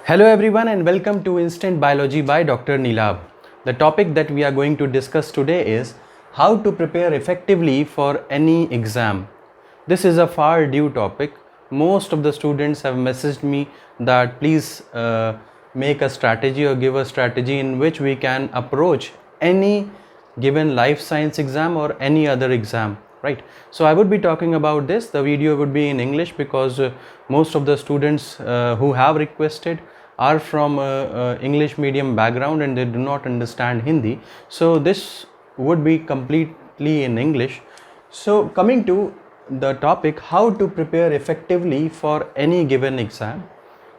Hello everyone and welcome to Instant Biology by Dr. Neelab. The topic that we are going to discuss today is how to prepare effectively for any exam. This is a far due topic. Most of the students have messaged me that please make a strategy or give a strategy in which we can approach any given life science exam or any other exam, right? So I would be talking about this. The video would be in English because most of the students who have requested are from English medium background and they do not understand Hindi, so this would be completely in English. So coming to the topic, how to prepare effectively for any given exam.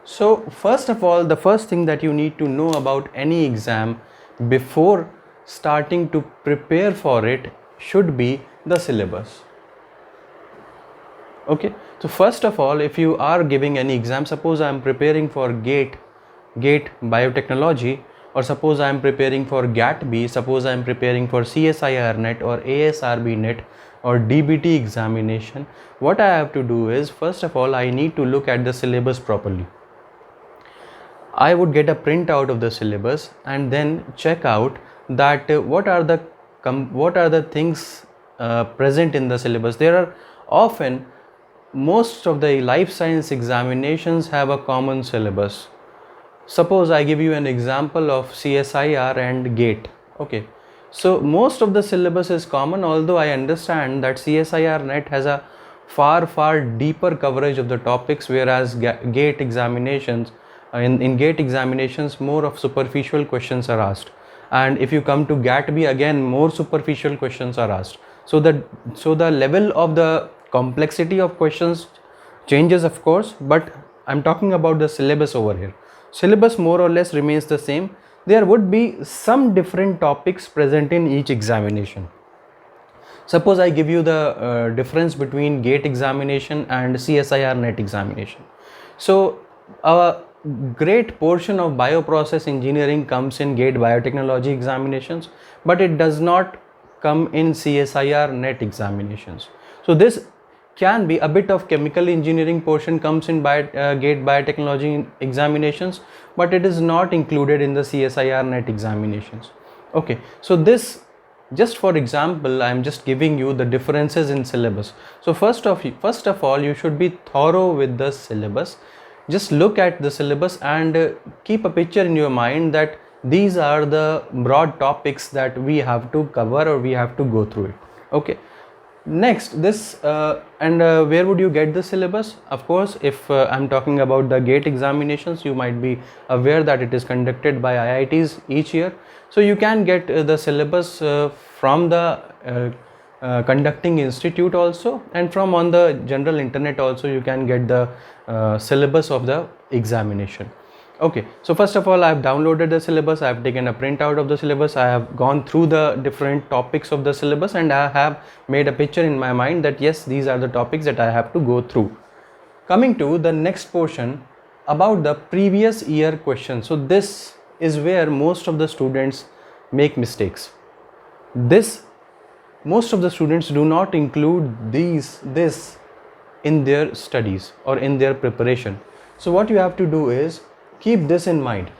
So first of all, the first thing that you need to know about any exam before starting to prepare for it should be the syllabus. Okay, so first of all, if you are giving any exam, suppose I am preparing for GATE biotechnology, or suppose I am preparing for GAT-B, suppose I am preparing for CSIR net or ASRB net or DBT examination, what I have to do is, first of all, I need to look at the syllabus properly. I would get a printout of the syllabus and then check out that what are the things present in the syllabus. There are often, most of the life science examinations have a common syllabus. Suppose I give you an example of CSIR and GATE. Okay, so most of the syllabus is common, although I understand that CSIR net has a far deeper coverage of the topics, whereas GATE examinations, in GATE examinations, more of superficial questions are asked, and if you come to GAT-B, again more superficial questions are asked. So the level of the complexity of questions changes, of course, but I'm talking about the syllabus over here. Syllabus more or less remains the same. There would be some different topics present in each examination. Suppose I give you the difference between GATE examination and CSIR net examination. So a great portion of bioprocess engineering comes in GATE biotechnology examinations, but it does not come in CSIR net examinations. So this can be a bit of chemical engineering portion comes in GATE biotechnology examinations, but it is not included in the CSIR net examinations. Okay, so this, just for example, I am just giving you the differences in syllabus. So first of all, you should be thorough with the syllabus. Just look at the syllabus and keep a picture in your mind that these are the broad topics that we have to cover or we have to go through it. Okay, next, this where would you get the syllabus? Of course, if I'm talking about the GATE examinations, you might be aware that it is conducted by IITs each year, so you can get the syllabus from the conducting institute also, and from on the general internet also you can get the syllabus of the examination. Okay, so first of all, I have downloaded the syllabus, I have taken a printout of the syllabus, I have gone through the different topics of the syllabus, and I have made a picture in my mind that yes, these are the topics that I have to go through. Coming to the next portion about the previous year questions. So this is where most of the students make mistakes. Most of the students do not include this in their studies or in their preparation. So what you have to do is keep this in mind.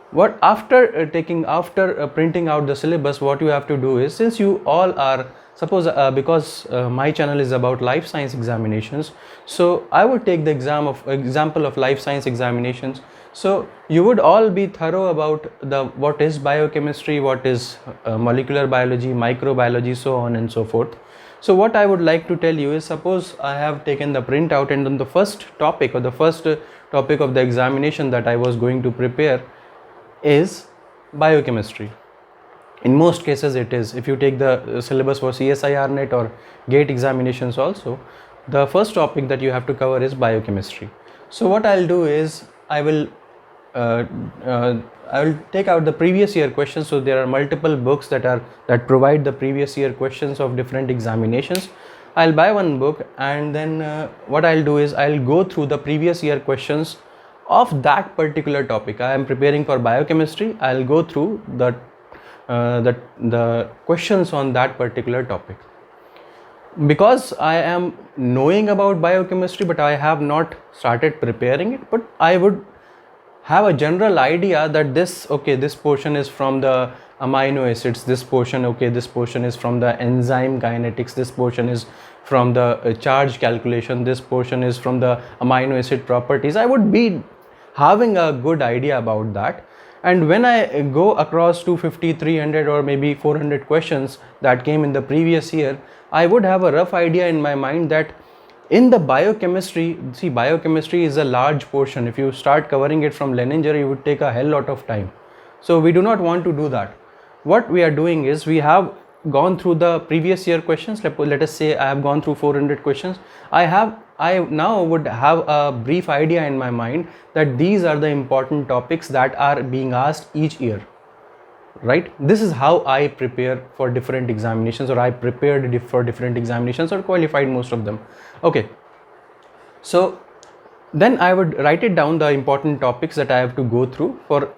What after printing out the syllabus, what you have to do is, since you all are, suppose because my channel is about life science examinations, so I would take the example of life science examinations. So you would all be thorough about what is biochemistry, what is molecular biology, microbiology, so on and so forth. So what I would like to tell you is, suppose I have taken the printout, and then the first topic or the first topic of the examination that I was going to prepare is biochemistry. In most cases it is. If you take the syllabus for CSIR net or GATE examinations also, the first topic that you have to cover is biochemistry. So what I'll do is, I will take out the previous year questions. So there are multiple books that provide the previous year questions of different examinations. I'll buy one book, and then what I'll do is I'll go through the previous year questions of that particular topic. I am preparing for biochemistry. I'll go through the questions on that particular topic. Because I am knowing about biochemistry, but I have not started preparing it, but I would have a general idea that this, okay, this portion is from the amino acids, this portion, okay, this portion is from the enzyme kinetics, this portion is from the charge calculation, this portion is from the amino acid properties. I would be having a good idea about that. And when I go across 250, 300 or maybe 400 questions that came in the previous year, I would have a rough idea in my mind that in the biochemistry, see, biochemistry is a large portion. If you start covering it from Leninger, it would take a hell lot of time. So we do not want to do that. What we are doing is, we have gone through the previous year questions. Let us say I have gone through 400 questions. I now would have a brief idea in my mind that these are the important topics that are being asked each year, right? This is how I prepare for different examinations, or I prepared for different examinations, or qualified most of them. Okay, so then I would write it down, the important topics that I have to go through. For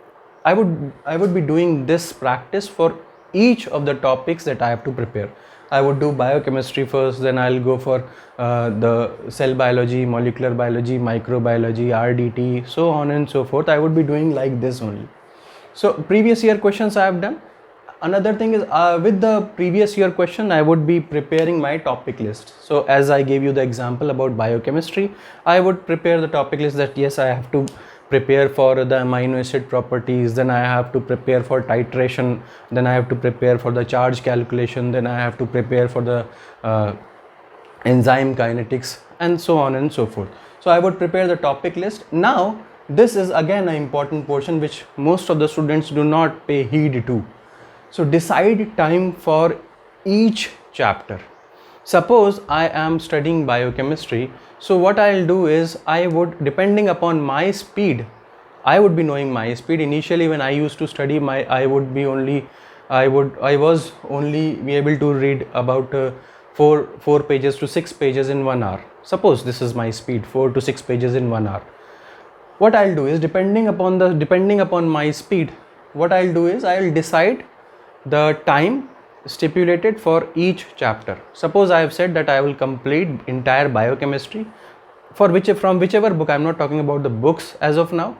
I would be doing this practice for each of the topics that I have to prepare. I would do biochemistry first, then I'll go for the cell biology, molecular biology, microbiology, RDT, so on and so forth. I would be doing like this only. So previous year questions I have done. Another thing is, with the previous year question, I would be preparing my topic list. So as I gave you the example about biochemistry, I would prepare the topic list that yes, I have to prepare for the amino acid properties, then I have to prepare for titration, then I have to prepare for the charge calculation, then I have to prepare for the enzyme kinetics, and so on and so forth. So I would prepare the topic list. Now this is again an important portion which most of the students do not pay heed to. So decide time for each chapter. Suppose I am studying biochemistry, so what I'll do is, I would, depending upon my speed, I would be knowing my speed. Initially when I used to study, I was only be able to read about 4 pages to 6 pages in 1 hour. Suppose this is my speed, 4 to 6 pages in 1 hour. What I'll do is, depending upon my speed, what I'll do is, I'll decide the time stipulated for each chapter. Suppose I have said that I will complete entire biochemistry from whichever book. I'm not talking about the books as of now.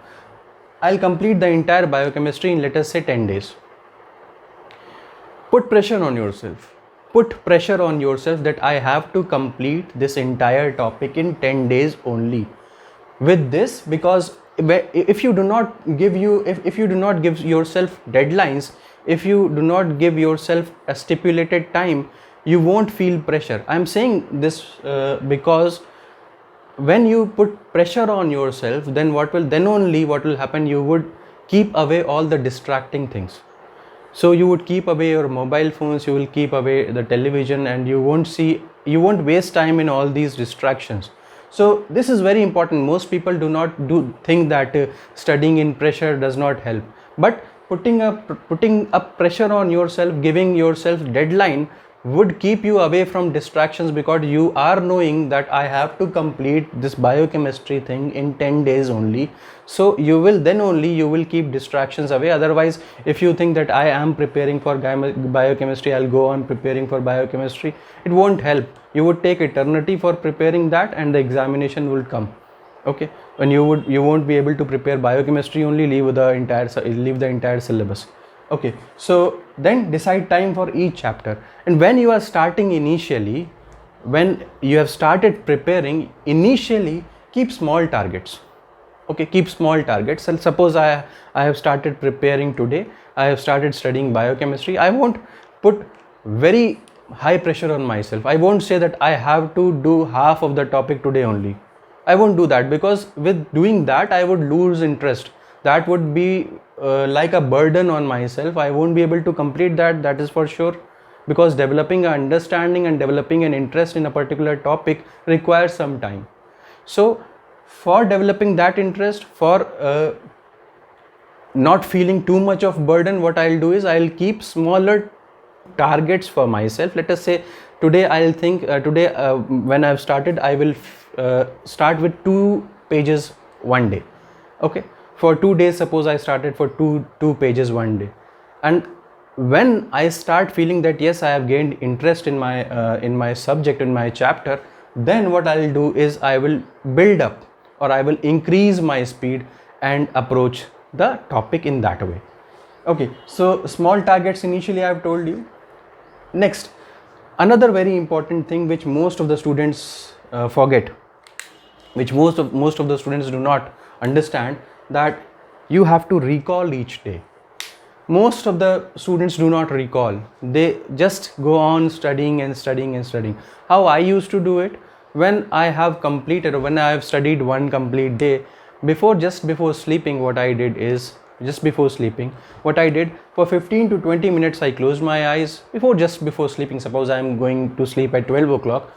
I'll complete the entire biochemistry in, let us say, 10 days. Put pressure on yourself. Put pressure on yourself that I have to complete this entire topic in 10 days only. With this, because if you do not give yourself deadlines, if you do not give yourself a stipulated time, you won't feel pressure. I'm saying this because when you put pressure on yourself, then what will happen, you would keep away all the distracting things. So you would keep away your mobile phones, you will keep away the television, and you won't waste time in all these distractions. So this is very important. Most people do not think that studying in pressure does not help, but putting up pressure on yourself, giving yourself deadline, would keep you away from distractions, because you are knowing that I have to complete this biochemistry thing in 10 days only. So you will keep distractions away. Otherwise, if you think that I am preparing for biochemistry, I'll go on preparing for biochemistry, it won't help. You would take eternity for preparing that, and the examination will come. Okay, and you won't be able to prepare biochemistry only, leave the entire syllabus. Okay, so then decide time for each chapter. And when you are starting initially, when you have started preparing initially, keep small targets. Okay, keep small targets. And suppose I have started preparing today, I have started studying biochemistry, I won't put very high pressure on myself. I won't say that I have to do half of the topic today only. I won't do that, because with doing that I would lose interest. That would be like a burden on myself. I won't be able to complete that is for sure, because developing an understanding and developing an interest in a particular topic requires some time. So for developing that interest, for not feeling too much of burden, what I'll do is, I'll keep smaller targets for myself. Let us say today I'll think when I've started, I will start with 2 pages one day. Okay, for 2 days, suppose I started for two pages one day, and when I start feeling that yes, I have gained interest in my subject, in my chapter, then what I'll do is, I will build up, or I will increase my speed, and approach the topic in that way. Okay, so small targets initially I have told you. Next, another very important thing which most of the students forget, which most of the students do not understand, that you have to recall each day. Most of the students do not recall, they just go on studying and studying and studying. How I used to do it, when I have completed, or when I have studied one complete day, just before sleeping, what I did is, just before sleeping, what I did, for 15 to 20 minutes I closed my eyes just before sleeping. Suppose I am going to sleep at 12 o'clock,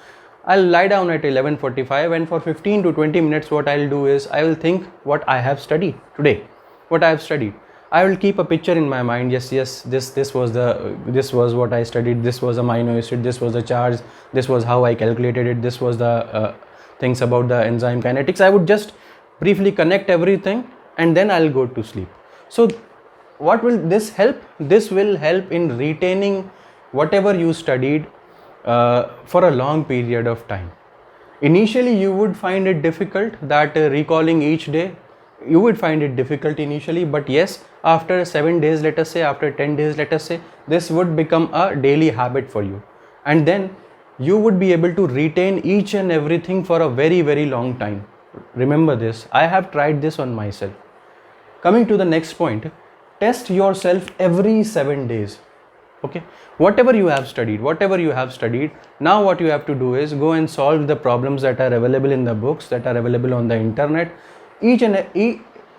I'll lie down at 11:45, and for 15 to 20 minutes what I'll do is, I will think what I have studied today, what I have studied. I will keep a picture in my mind. Yes, this was what I studied. This was amino acid. This was the charge. This was how I calculated it. This was the things about the enzyme kinetics. I would just briefly connect everything, and then I'll go to sleep. So, what will this help? This will help in retaining whatever you studied for a long period of time. Initially, you would find it difficult that recalling each day. You would find it difficult initially, but yes, after 7 days, let us say, after 10 days, let us say, this would become a daily habit for you, and then you would be able to retain each and everything for a very, very long time. Remember this, I have tried this on myself. Coming to the next point, test yourself every 7 days. Okay, whatever you have studied, now what you have to do is go and solve the problems that are available in the books, that are available on the internet,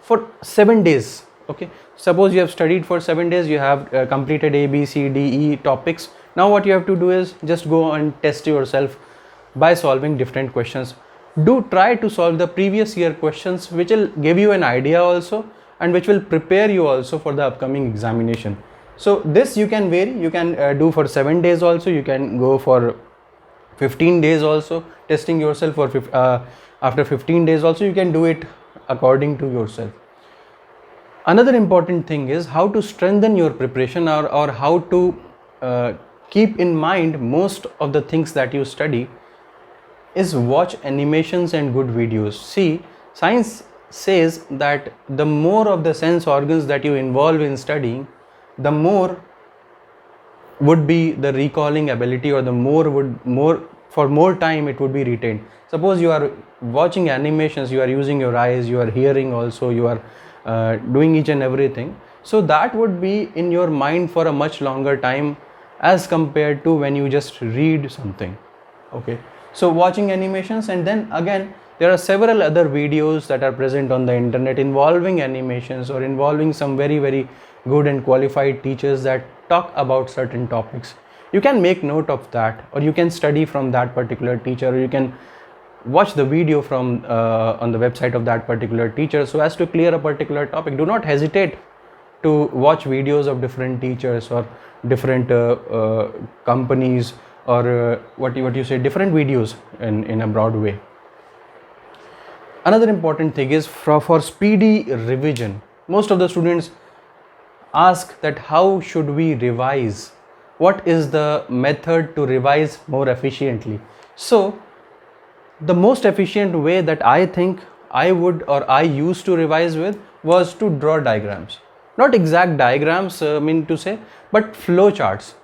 for 7 days. Okay, suppose you have studied for 7 days, you have completed A, B, C, D, E topics. Now what you have to do is just go and test yourself by solving different questions. Do try to solve the previous year questions, which will give you an idea also, and which will prepare you also for the upcoming examination. So this you can vary, you can do for 7 days also, you can go for 15 days also, testing yourself for after 15 days also, you can do it according to yourself. Another important thing is how to strengthen your preparation, or how to keep in mind most of the things that you study, is watch animations and good videos. See, science says that the more of the sense organs that you involve in studying, the more would be the recalling ability, or the more time it would be retained. Suppose you are watching animations, you are using your eyes, you are hearing also, you are doing each and everything, so that would be in your mind for a much longer time as compared to when you just read something. Okay, so watching animations, and then again there are several other videos that are present on the internet involving animations, or involving some very, very good and qualified teachers that talk about certain topics. You can make note of that, or you can study from that particular teacher, or you can watch the video from on the website of that particular teacher, so as to clear a particular topic. Do not hesitate to watch videos of different teachers, or different companies, or what you say, different videos in a broad way. Another important thing is for speedy revision. Most of the students ask that how should we revise? What is the method to revise more efficiently? So the most efficient way that I think I used to revise with was to draw diagrams. Not exact diagrams, but flow charts.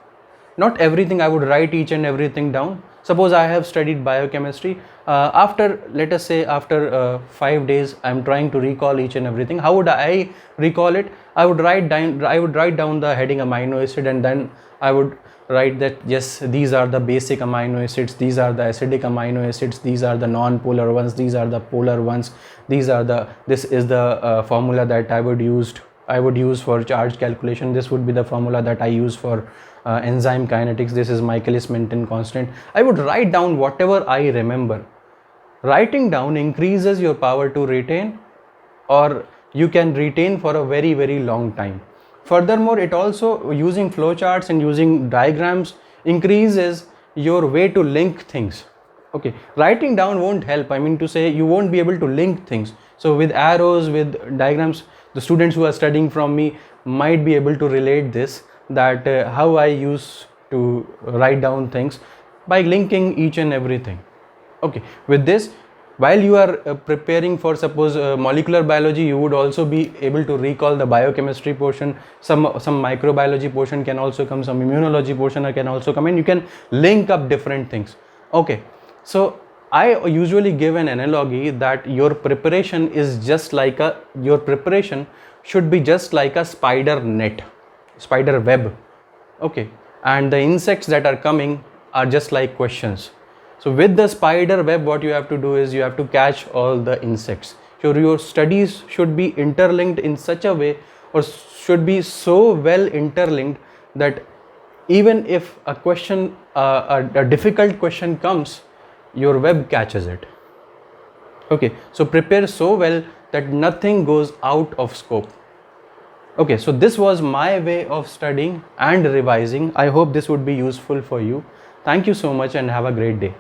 Not everything I would write each and everything down. Suppose I have studied biochemistry. Let us say after 5 days, I am trying to recall each and everything. How would I recall it? I would write down the heading amino acid, and then I would write that yes, these are the basic amino acids, these are the acidic amino acids, these are the non-polar ones, these are the polar ones, this is the formula that I would use for charge calculation. This would be the formula that I use for enzyme kinetics. This is Michaelis-Menten constant. I would write down whatever I remember. Writing down increases your power to retain, or you can retain for a very, very long time. Furthermore, it also, using flowcharts and using diagrams, increases your way to link things. Okay, writing down won't help. You won't be able to link things. So with arrows, with diagrams, the students who are studying from me might be able to relate this, that how I used to write down things by linking each and everything. Okay, with this, while you are preparing for suppose molecular biology, you would also be able to recall the biochemistry portion, some microbiology portion can also come, some immunology portion can also come, and you can link up different things. Okay, so I usually give an analogy that your preparation is just like your preparation should be just like a spider net, spider web. Okay, and the insects that are coming are just like questions. So with the spider web, what you have to do is you have to catch all the insects. So your studies should be interlinked in such a way, or should be so well interlinked, that even if a question, a difficult question comes, your web catches it. Okay, so prepare so well that nothing goes out of scope. Okay, so this was my way of studying and revising. I hope this would be useful for you. Thank you so much and have a great day.